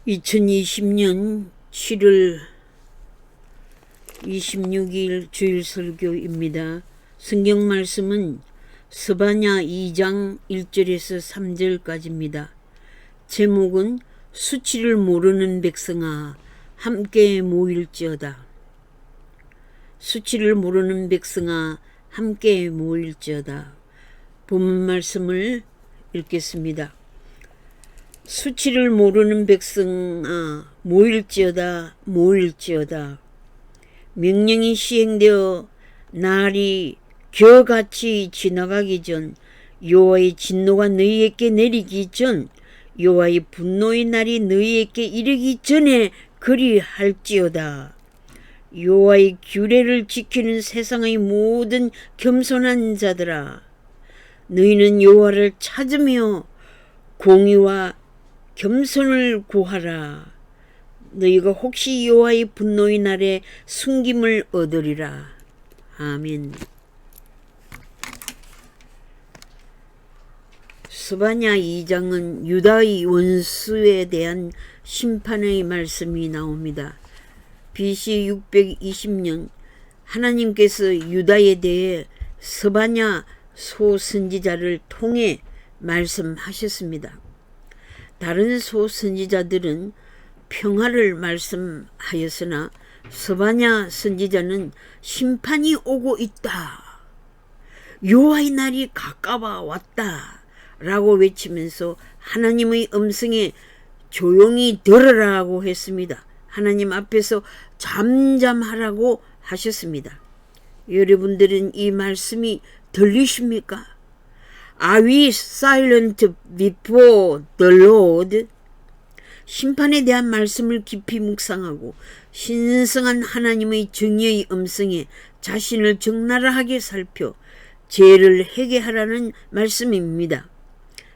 2020년 7월 26일 주일 설교입니다. 성경 말씀은 스바냐 2장 1절에서 3절까지입니다. 제목은 수치를 모르는 백성아 함께 모일지어다. 수치를 모르는 백성아 함께 모일지어다. 본문 말씀을 읽겠습니다. 수치를 모르는 백성아 모일지어다 모일지어다. 명령이 시행되어 날이 겨같이 지나가기 전 여호와의 진노가 너희에게 내리기 전 여호와의 분노의 날이 너희에게 이르기 전에 그리할지어다. 여호와의 규례를 지키는 세상의 모든 겸손한 자들아 너희는 여호와를 찾으며 공의와 겸손을 구하라. 너희가 혹시 여호와의 분노의 날에 숨김을 얻으리라. 아멘. 스바냐 2장은 유다의 원수에 대한 심판의 말씀이 나옵니다. BC 620년 하나님께서 유다에 대해 스바냐 소선지자를 통해 말씀하셨습니다. 다른 소선지자들은 평화를 말씀하였으나 스바냐 선지자는 심판이 오고 있다. 여호와의 날이 가까워 왔다. 라고 외치면서 하나님의 음성에 조용히 들으라고 했습니다. 하나님 앞에서 잠잠하라고 하셨습니다. 여러분들은 이 말씀이 들리십니까? Are we silent before the Lord? 심판에 대한 말씀을 깊이 묵상하고 신성한 하나님의 정의의 음성에 자신을 적나라하게 살펴 죄를 회개하라는 말씀입니다.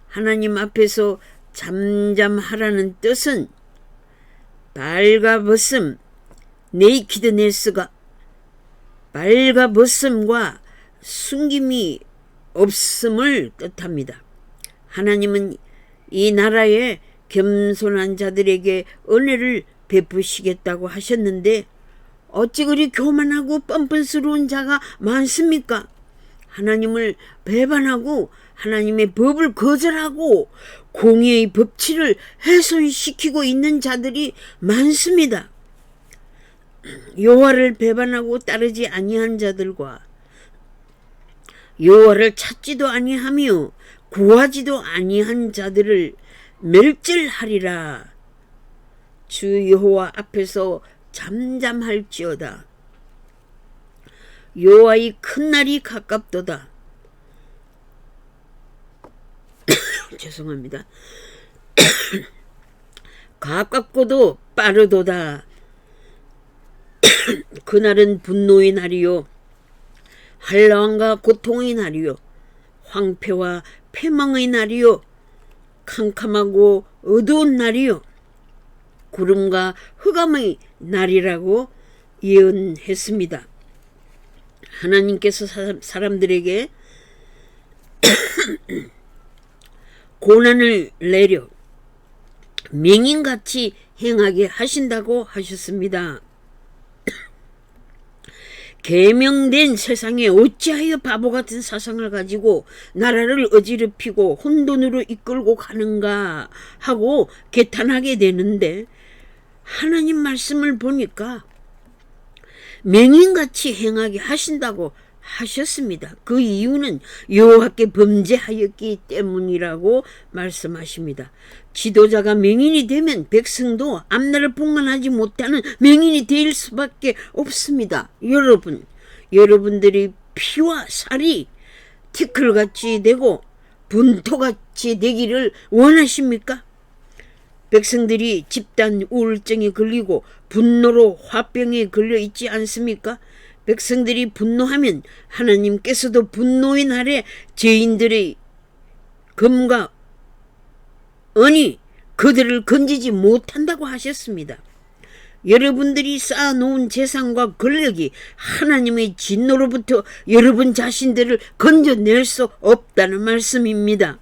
하나님 앞에서 잠잠하라는 뜻은 발가벗음, 네이키드네스가 발가벗음과 숨김이 없음을 뜻합니다. 하나님은 이 나라의 겸손한 자들에게 은혜를 베푸시겠다고 하셨는데 어찌 그리 교만하고 뻔뻔스러운 자가 많습니까? 하나님을 배반하고 하나님의 법을 거절하고 공의의 법칙을 훼손시키고 있는 자들이 많습니다. 여호와를 배반하고 따르지 아니한 자들과 여호와를 찾지도 아니하며 구하지도 아니한 자들을 멸절하리라. 주 여호와 앞에서 잠잠할지어다. 여호와의 큰 날이 가깝도다. 죄송합니다. 가깝고도 빠르도다. 그날은 분노의 날이요 한란과 고통의 날이요 황폐와 패망의 날이요 캄캄하고 어두운 날이요 구름과 흑암의 날이라고 예언했습니다. 하나님께서 사람들에게 고난을 내려 맹인같이 행하게 하신다고 하셨습니다. 계명된 세상에 어찌하여 바보같은 사상을 가지고 나라를 어지럽히고 혼돈으로 이끌고 가는가 하고 개탄하게 되는데 하나님 말씀을 보니까 맹인같이 행하게 하신다고 하셨습니다. 그 이유는 여호와께 범죄하였기 때문이라고 말씀하십니다. 지도자가 맹인이 되면 백성도 앞날을 봉안하지 못하는 맹인이 될 수밖에 없습니다. 여러분들이 피와 살이 티끌같이 되고 분토같이 되기를 원하십니까? 백성들이 집단 우울증에 걸리고 분노로 화병에 걸려 있지 않습니까? 백성들이 분노하면 하나님께서도 분노의 날에 죄인들의 검과 은이 그들을 건지지 못한다고 하셨습니다. 여러분들이 쌓아놓은 재산과 권력이 하나님의 진노로부터 여러분 자신들을 건져낼 수 없다는 말씀입니다.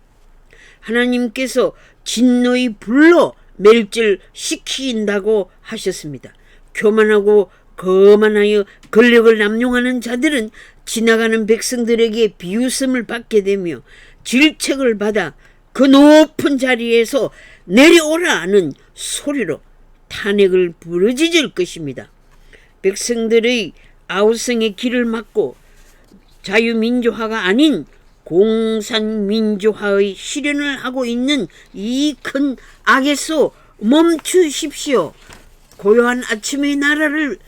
하나님께서 진노의 불로 멸절시킨다고 하셨습니다. 교만하고 거만하여 권력을 남용하는 자들은 지나가는 백성들에게 비웃음을 받게 되며 질책을 받아 그 높은 자리에서 내려오라는 소리로 탄핵을 부르짖을 것입니다. 백성들의 아우성의 길을 막고 자유민주화가 아닌 공산민주화의 실현을 하고 있는 이 큰 악에서 멈추십시오. 고요한 아침의 나라를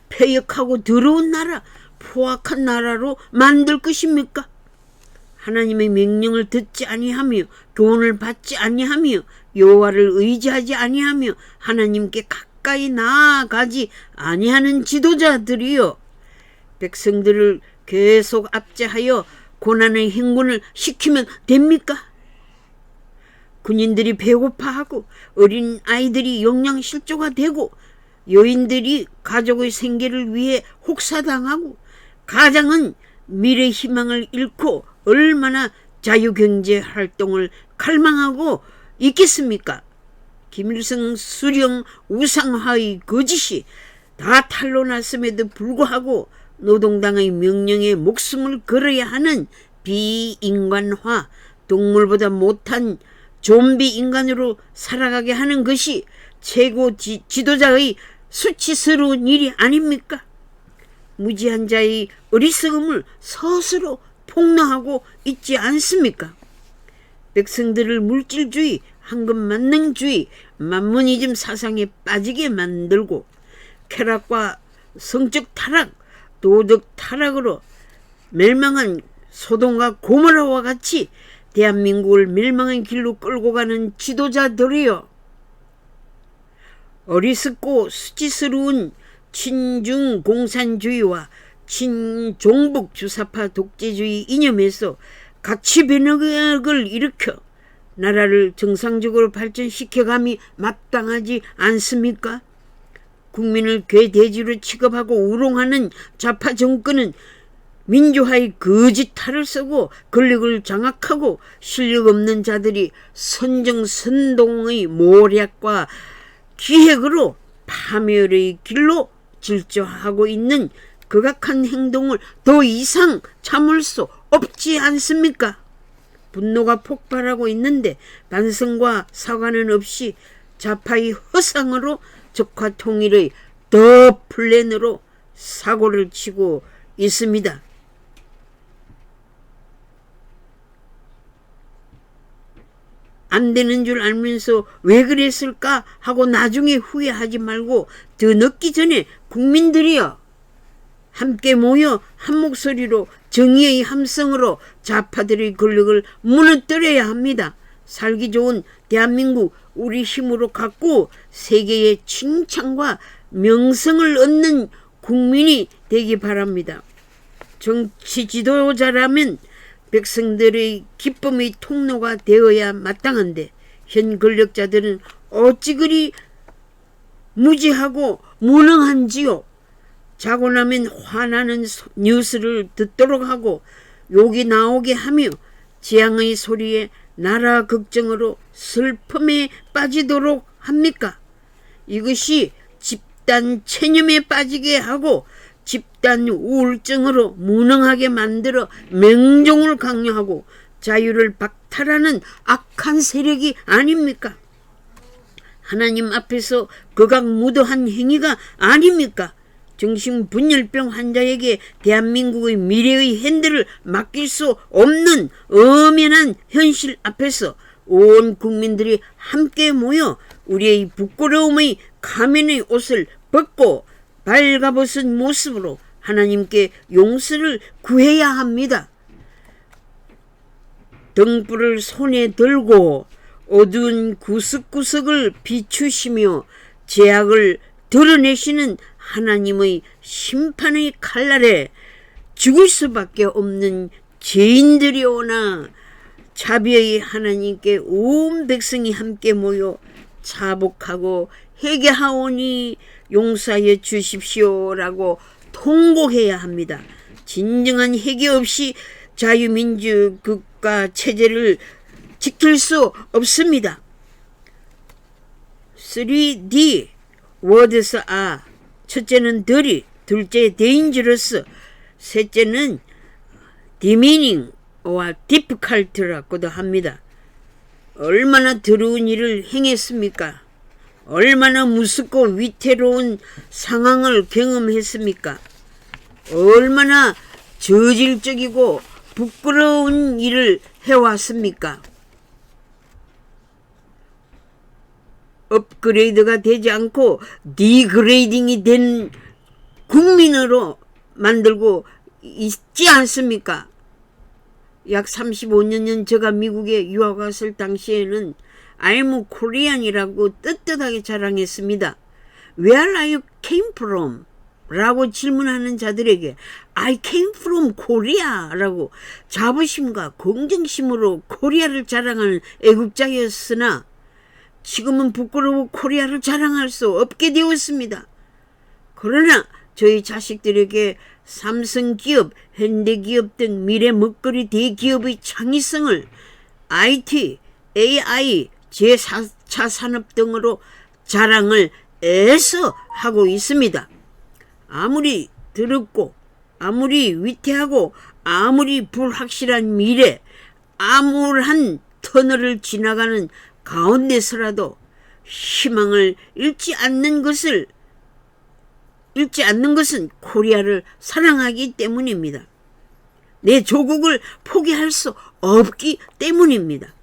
폐역하고 더러운 나라, 포악한 나라로 만들 것입니까? 하나님의 명령을 듣지 아니하며 교훈을 받지 아니하며 여호와를 의지하지 아니하며 하나님께 가까이 나아가지 아니하는 지도자들이여, 백성들을 계속 압제하여 고난의 행군을 시키면 됩니까? 군인들이 배고파하고 어린 아이들이 영양실조가 되고 여인들이 가족의 생계를 위해 혹사당하고 가장은 미래 희망을 잃고 얼마나 자유경제 활동을 갈망하고 있겠습니까? 김일성 수령 우상화의 거짓이 다 탄로났음에도 불구하고 노동당의 명령에 목숨을 걸어야 하는 비인간화, 동물보다 못한 좀비 인간으로 살아가게 하는 것이 최고 지도자의 수치스러운 일이 아닙니까? 무지한 자의 어리석음을 스스로 폭로하고 있지 않습니까? 백성들을 물질주의, 황금만능주의, 만모니즘 사상에 빠지게 만들고 쾌락과 성적 타락, 도덕 타락으로 멸망한 소돔과 고모라와 같이 대한민국을 멸망의 길로 끌고 가는 지도자들이요, 어리석고 수치스러운 친중 공산주의와 친종북 주사파 독재주의 이념에서 가치 변혁을 일으켜 나라를 정상적으로 발전시켜감이 마땅하지 않습니까? 국민을 괴돼지로 취급하고 우롱하는 좌파 정권은 민주화의 거짓 탈을 쓰고 권력을 장악하고 실력 없는 자들이 선정선동의 모략과 기획으로 파멸의 길로 질주하고 있는 극악한 행동을 더 이상 참을 수 없지 않습니까? 분노가 폭발하고 있는데 반성과 사과는 없이 좌파의 허상으로 적화 통일의 더 플랜으로 사고를 치고 있습니다. 안 되는 줄 알면서 왜 그랬을까 하고 나중에 후회하지 말고 더 늦기 전에 국민들이여 함께 모여 한 목소리로 정의의 함성으로 좌파들의 권력을 무너뜨려야 합니다. 살기 좋은 대한민국 우리 힘으로 갖고 세계의 칭찬과 명성을 얻는 국민이 되기 바랍니다. 정치 지도자라면 백성들의 기쁨의 통로가 되어야 마땅한데 현 권력자들은 어찌 그리 무지하고 무능한지요. 자고 나면 화나는 뉴스를 듣도록 하고 욕이 나오게 하며 재앙의 소리에 나라 걱정으로 슬픔에 빠지도록 합니까? 이것이 집단 체념에 빠지게 하고 집단 우울증으로 무능하게 만들어 맹종을 강요하고 자유를 박탈하는 악한 세력이 아닙니까? 하나님 앞에서 극악무도한 행위가 아닙니까? 정신분열병 환자에게 대한민국의 미래의 핸들을 맡길 수 없는 엄연한 현실 앞에서 온 국민들이 함께 모여 우리의 부끄러움의 가면의 옷을 벗고 발가벗은 모습으로 하나님께 용서를 구해야 합니다. 등불을 손에 들고 어두운 구석구석을 비추시며 죄악을 드러내시는 하나님의 심판의 칼날에 죽을 수밖에 없는 죄인들이오나 자비의 하나님께 온 백성이 함께 모여 자복하고 회개하오니 용서하여 주십시오라고 통곡해야 합니다. 진정한 회개 없이 자유민주 국가 체제를 지킬 수 없습니다. 3D words are. 첫째는 dirty, 둘째 dangerous, 셋째는 demeaning와 difficult라고도 합니다. 얼마나 더러운 일을 행했습니까? 얼마나 무섭고 위태로운 상황을 경험했습니까? 얼마나 저질적이고 부끄러운 일을 해왔습니까? 업그레이드가 되지 않고 디그레이딩이 된 국민으로 만들고 있지 않습니까? 약 35년 전 제가 미국에 유학 왔을 당시에는 I'm Korean이라고 떳떳하게 자랑했습니다. Where are you came from? 라고 질문하는 자들에게 I came from Korea 라고 자부심과 긍정심으로 코리아를 자랑하는 애국자였으나 지금은 부끄러워 코리아를 자랑할 수 없게 되었습니다. 그러나 저희 자식들에게 삼성기업, 현대기업 등 미래 먹거리 대기업의 창의성을 IT, AI, 제4차 산업 등으로 자랑을 애써 하고 있습니다. 아무리 더럽고 아무리 위태하고 아무리 불확실한 미래, 암울한 터널을 지나가는 가운데서라도 희망을 잃지 않는 것은 코리아를 사랑하기 때문입니다. 내 조국을 포기할 수 없기 때문입니다.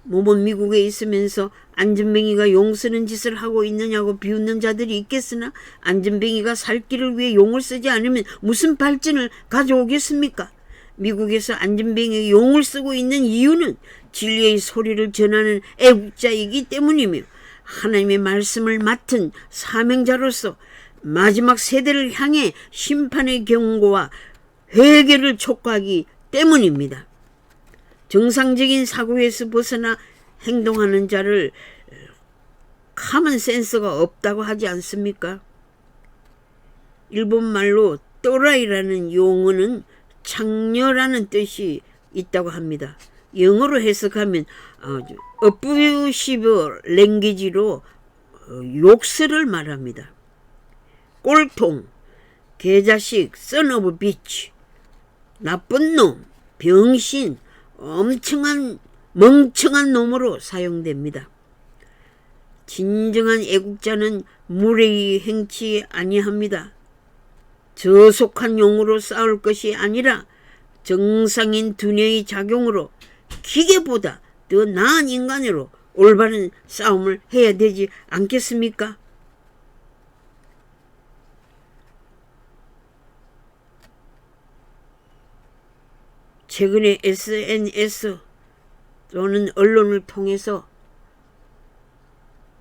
모범 미국에 있으면서 안전뱅이가 용 쓰는 짓을 하고 있느냐고 비웃는 자들이 있겠으나 안전뱅이가 살 길을 위해 용을 쓰지 않으면 무슨 발전을 가져오겠습니까? 미국에서 안전뱅이 용을 쓰고 있는 이유는 진리의 소리를 전하는 애국자이기 때문이며 하나님의 말씀을 맡은 사명자로서 마지막 세대를 향해 심판의 경고와 회개를 촉구하기 때문입니다. 정상적인 사고에서 벗어나 행동하는 자를 커먼 센스가 없다고 하지 않습니까? 일본말로 또라이라는 용어는 창녀라는 뜻이 있다고 합니다. 영어로 해석하면 어부시브 랭귀지로 욕설을 말합니다. 꼴통, 개자식, son of bitch, 나쁜 놈, 병신, 멍청한 놈으로 사용됩니다. 진정한 애국자는 무례히 행치 아니합니다. 저속한 용으로 싸울 것이 아니라 정상인 두뇌의 작용으로 기계보다 더 나은 인간으로 올바른 싸움을 해야 되지 않겠습니까? 최근에 SNS 또는 언론을 통해서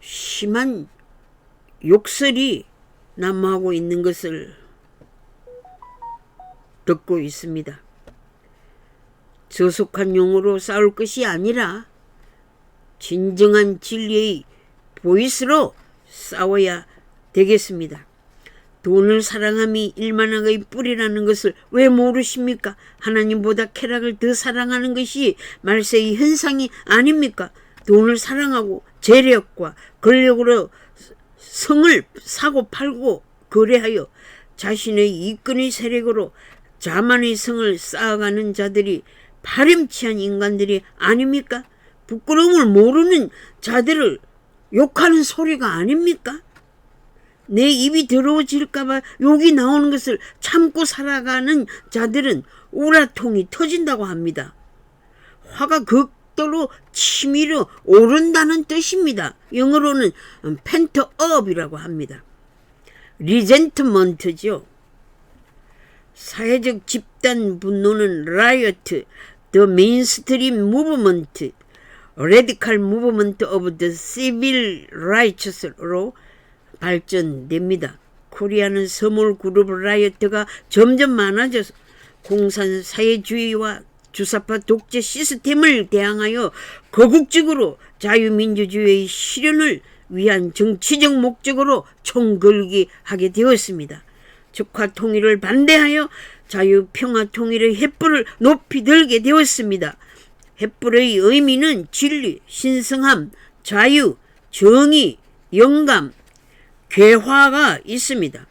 심한 욕설이 난무하고 있는 것을 듣고 있습니다. 저속한 용어로 싸울 것이 아니라 진정한 진리의 보이스로 싸워야 되겠습니다. 돈을 사랑함이 일만왕의 뿌리라는 것을 왜 모르십니까? 하나님보다 쾌락을 더 사랑하는 것이 말세의 현상이 아닙니까? 돈을 사랑하고 재력과 권력으로 성을 사고 팔고 거래하여 자신의 이권의 세력으로 자만의 성을 쌓아가는 자들이 파렴치한 인간들이 아닙니까? 부끄러움을 모르는 자들을 욕하는 소리가 아닙니까? 내 입이 더러워질까봐 욕이 나오는 것을 참고 살아가는 자들은 우라통이 터진다고 합니다. 화가 극도로 치밀어 오른다는 뜻입니다. 영어로는 펜트업이라고 합니다. 리젠트먼트죠. 사회적 집단 분노는 라이어트, the mainstream movement, radical movement of the civil rights로 발전됩니다. 코리아는 서몰 그룹 라이어트가 점점 많아져서 공산 사회주의와 주사파 독재 시스템을 대항하여 거국적으로 자유민주주의의 실현을 위한 정치적 목적으로 총걸기 하게 되었습니다. 적화 통일을 반대하여 자유평화 통일의 횃불을 높이 들게 되었습니다. 횃불의 의미는 진리, 신성함, 자유, 정의, 영감, 괴화가 있습니다.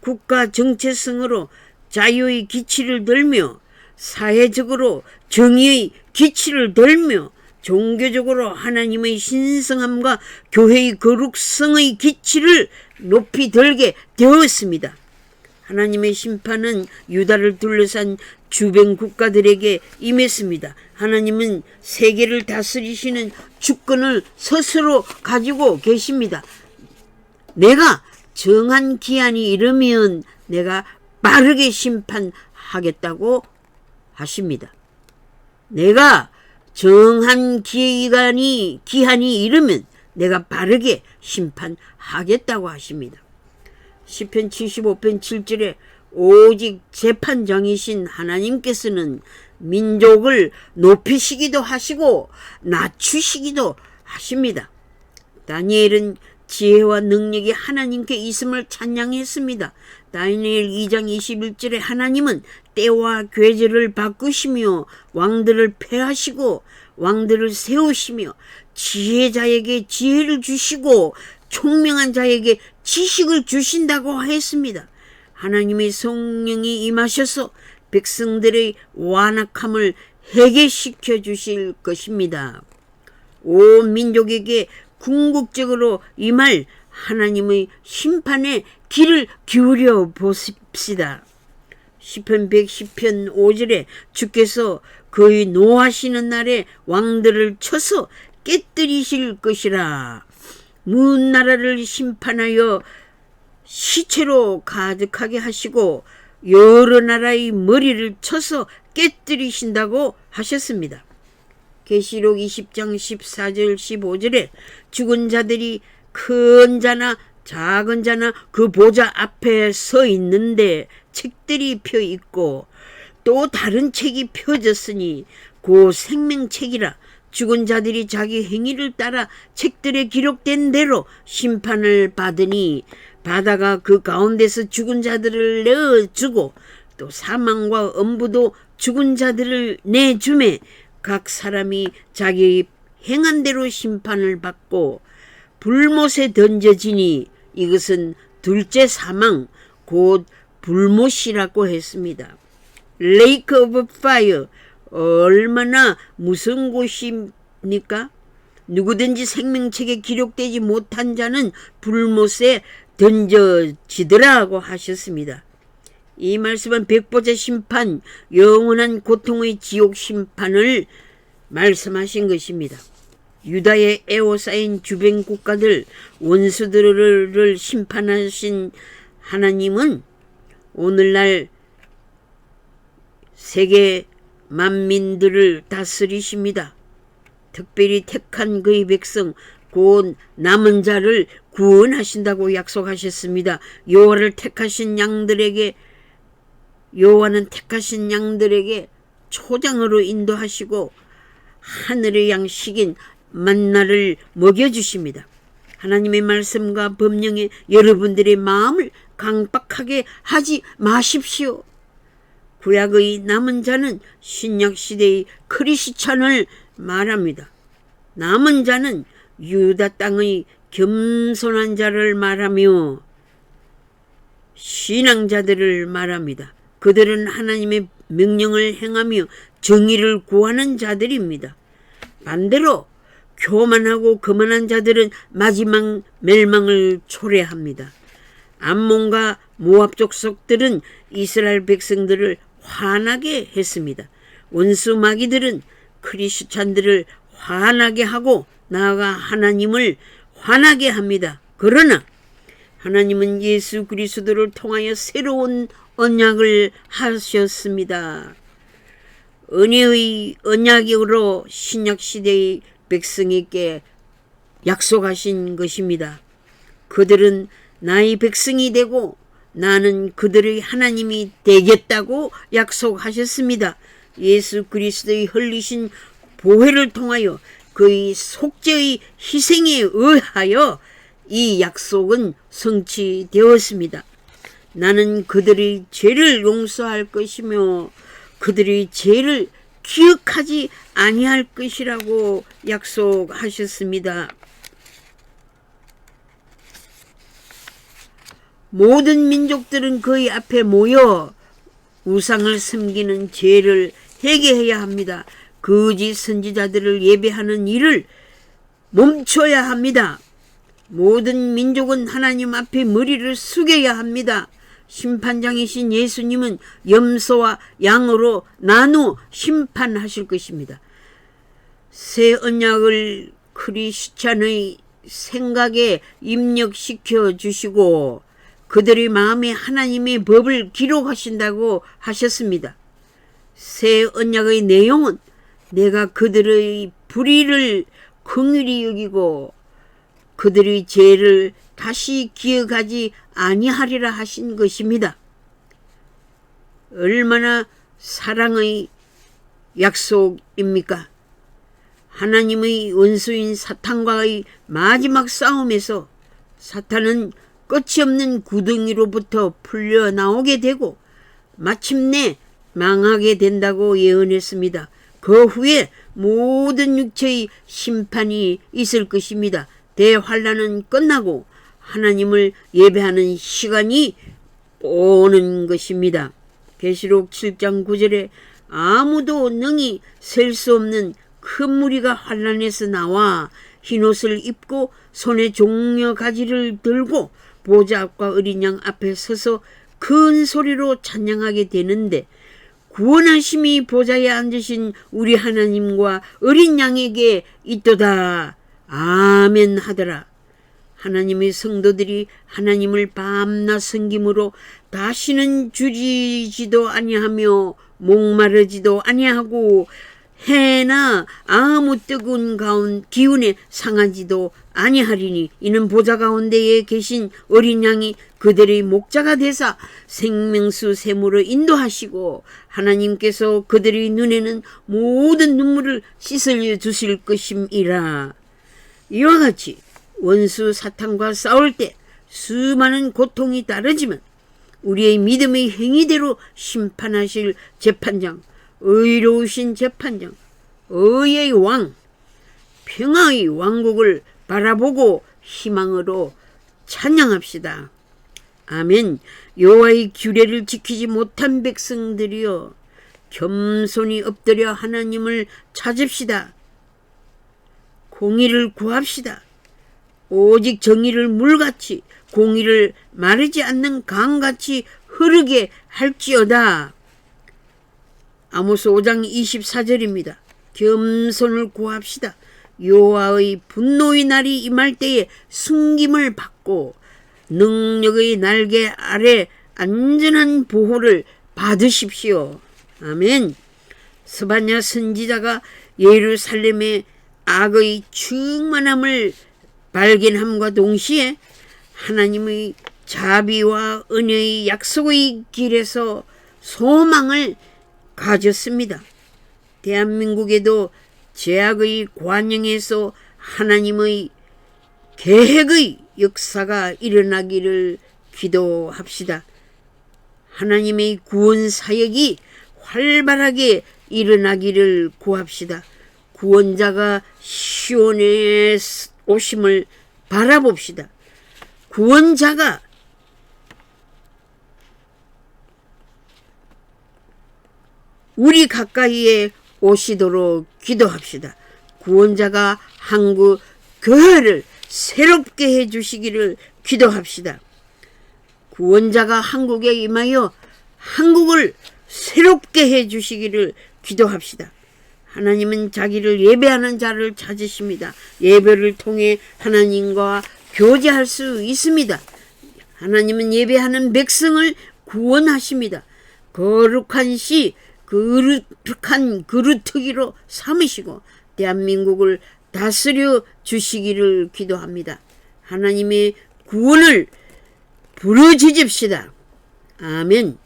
국가 정체성으로 자유의 기치를 들며 사회적으로 정의의 기치를 들며 종교적으로 하나님의 신성함과 교회의 거룩성의 기치를 높이 들게 되었습니다. 하나님의 심판은 유다를 둘러싼 주변 국가들에게 임했습니다. 하나님은 세계를 다스리시는 주권을 스스로 가지고 계십니다. 내가 정한 기한이 이르면 내가 빠르게 심판하겠다고 하십니다. 내가 정한 기한이 이르면 내가 빠르게 심판하겠다고 하십니다. 시편 75편 7절에 오직 재판장이신 하나님께서는 민족을 높이시기도 하시고 낮추시기도 하십니다. 다니엘은 지혜와 능력이 하나님께 있음을 찬양했습니다. 다니엘 2장 21절에 하나님은 때와 계절을 바꾸시며 왕들을 패하시고 왕들을 세우시며 지혜자에게 지혜를 주시고 총명한 자에게 지식을 주신다고 했습니다. 하나님의 성령이 임하셔서 백성들의 완악함을 해결시켜 주실 것입니다. 온 민족에게 궁극적으로 임할 하나님의 심판에 귀를 기울여 보십시다. 시편 110편 5절에 주께서 그의 노하시는 날에 왕들을 쳐서 깨뜨리실 것이라. 먼 나라를 심판하여 시체로 가득하게 하시고 여러 나라의 머리를 쳐서 깨뜨리신다고 하셨습니다. 계시록 20장 14절 15절에 죽은 자들이 큰 자나 작은 자나 그 보좌 앞에 서 있는데 책들이 펴 있고 또 다른 책이 펴졌으니 그 생명책이라. 죽은 자들이 자기 행위를 따라 책들에 기록된 대로 심판을 받으니 바다가 그 가운데서 죽은 자들을 내어주고 또 사망과 엄부도 죽은 자들을 내주매 각 사람이 자기 행한 대로 심판을 받고 불못에 던져지니 이것은 둘째 사망 곧 불못이라고 했습니다. Lake of Fire, 얼마나 무서운 곳입니까? 누구든지 생명책에 기록되지 못한 자는 불못에 던져지더라고 하셨습니다. 이 말씀은 백보자 심판, 영원한 고통의 지옥 심판을 말씀하신 것입니다. 유다에 에워싸인 주변 국가들, 원수들을 심판하신 하나님은 오늘날 세계 만민들을 다스리십니다. 특별히 택한 그의 백성 곧 남은 자를 구원하신다고 약속하셨습니다. 여호와는 택하신 양들에게 초장으로 인도하시고 하늘의 양식인 만나를 먹여주십니다. 하나님의 말씀과 법령에 여러분들의 마음을 강박하게 하지 마십시오. 구약의 남은 자는 신약시대의 크리스찬을 말합니다. 남은 자는 유다 땅의 겸손한 자를 말하며 신앙자들을 말합니다. 그들은 하나님의 명령을 행하며 정의를 구하는 자들입니다. 반대로 교만하고 거만한 자들은 마지막 멸망을 초래합니다. 암몬과 모압 족속들은 이스라엘 백성들을 화나게 했습니다. 원수 마귀들은 크리스찬들을 화나게 하고 나아가 하나님을 화나게 합니다. 그러나 하나님은 예수 그리스도를 통하여 새로운 언약을 하셨습니다. 은혜의 언약으로 신약시대의 백성에게 약속하신 것입니다. 그들은 나의 백성이 되고 나는 그들의 하나님이 되겠다고 약속하셨습니다. 예수 그리스도의 흘리신 보혈을 통하여 그의 속죄의 희생에 의하여 이 약속은 성취되었습니다. 나는 그들의 죄를 용서할 것이며 그들의 죄를 기억하지 아니할 것이라고 약속하셨습니다. 모든 민족들은 그의 앞에 모여 우상을 섬기는 죄를 회개해야 합니다. 거짓 선지자들을 예배하는 일을 멈춰야 합니다. 모든 민족은 하나님 앞에 머리를 숙여야 합니다. 심판장이신 예수님은 염소와 양으로 나누어 심판하실 것입니다. 새 언약을 크리스찬의 생각에 입력시켜 주시고 그들의 마음에 하나님의 법을 기록하신다고 하셨습니다. 새 언약의 내용은 내가 그들의 불의를 긍휼히 여기고 그들의 죄를 다시 기억하지 아니하리라 하신 것입니다. 얼마나 사랑의 약속입니까? 하나님의 원수인 사탄과의 마지막 싸움에서 사탄은 끝이 없는 구덩이로부터 풀려나오게 되고 마침내 망하게 된다고 예언했습니다. 그 후에 모든 육체의 심판이 있을 것입니다. 대환란은 끝나고 하나님을 예배하는 시간이 오는 것입니다. 계시록 7장 9절에 아무도 능히 셀 수 없는 큰 무리가 환란에서 나와 흰옷을 입고 손에 종려 가지를 들고 보좌 앞과 어린 양 앞에 서서 큰 소리로 찬양하게 되는데 구원하심이 보좌에 앉으신 우리 하나님과 어린 양에게 있도다. 아멘 하더라. 하나님의 성도들이 하나님을 밤낮 섬김으로 다시는 줄이지도 아니하며 목마르지도 아니하고 해나 아무 뜨거운 기운에 상하지도 아니하리니 이는 보좌 가운데에 계신 어린 양이 그들의 목자가 되사 생명수 샘으로 인도하시고 하나님께서 그들의 눈에는 모든 눈물을 씻어 주실 것임이라. 이와 같이 원수 사탄과 싸울 때 수많은 고통이 따르지만 우리의 믿음의 행위대로 심판하실 재판장, 의로우신 재판장, 의의 왕, 평화의 왕국을 바라보고 희망으로 찬양합시다. 아멘. 여호와의 규례를 지키지 못한 백성들이여 겸손히 엎드려 하나님을 찾읍시다. 공의를 구합시다. 오직 정의를 물같이 공의를 마르지 않는 강같이 흐르게 할지어다. 아모스 5장 24절입니다. 겸손을 구합시다. 여호와의 분노의 날이 임할 때에 숨김을 받고 능력의 날개 아래 안전한 보호를 받으십시오. 아멘. 스바냐 선지자가 예루살렘의 악의 충만함을 발견함과 동시에 하나님의 자비와 은혜의 약속의 길에서 소망을 가졌습니다. 대한민국에도 죄악의 관영에서 하나님의 계획의 역사가 일어나기를 기도합시다. 하나님의 구원 사역이 활발하게 일어나기를 구합시다. 구원자가 시온에 오심을 바라봅시다. 구원자가 우리 가까이에 오시도록 기도합시다. 구원자가 한국 교회를 새롭게 해주시기를 기도합시다. 구원자가 한국에 임하여 한국을 새롭게 해주시기를 기도합시다. 하나님은 자기를 예배하는 자를 찾으십니다. 예배를 통해 하나님과 교제할 수 있습니다. 하나님은 예배하는 백성을 구원하십니다. 거룩한 시, 거룩한 그루터기로 삼으시고 대한민국을 다스려 주시기를 기도합니다. 하나님의 구원을 부르짖읍시다. 아멘.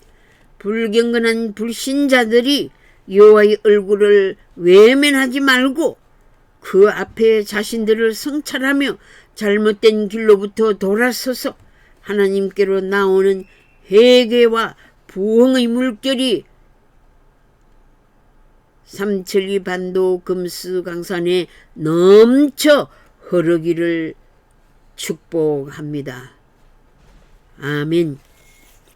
불경건한 불신자들이 여호와의 얼굴을 외면하지 말고 그 앞에 자신들을 성찰하며 잘못된 길로부터 돌아서서 하나님께로 나오는 회개와 부흥의 물결이 삼천리 반도 금수강산에 넘쳐 흐르기를 축복합니다. 아멘.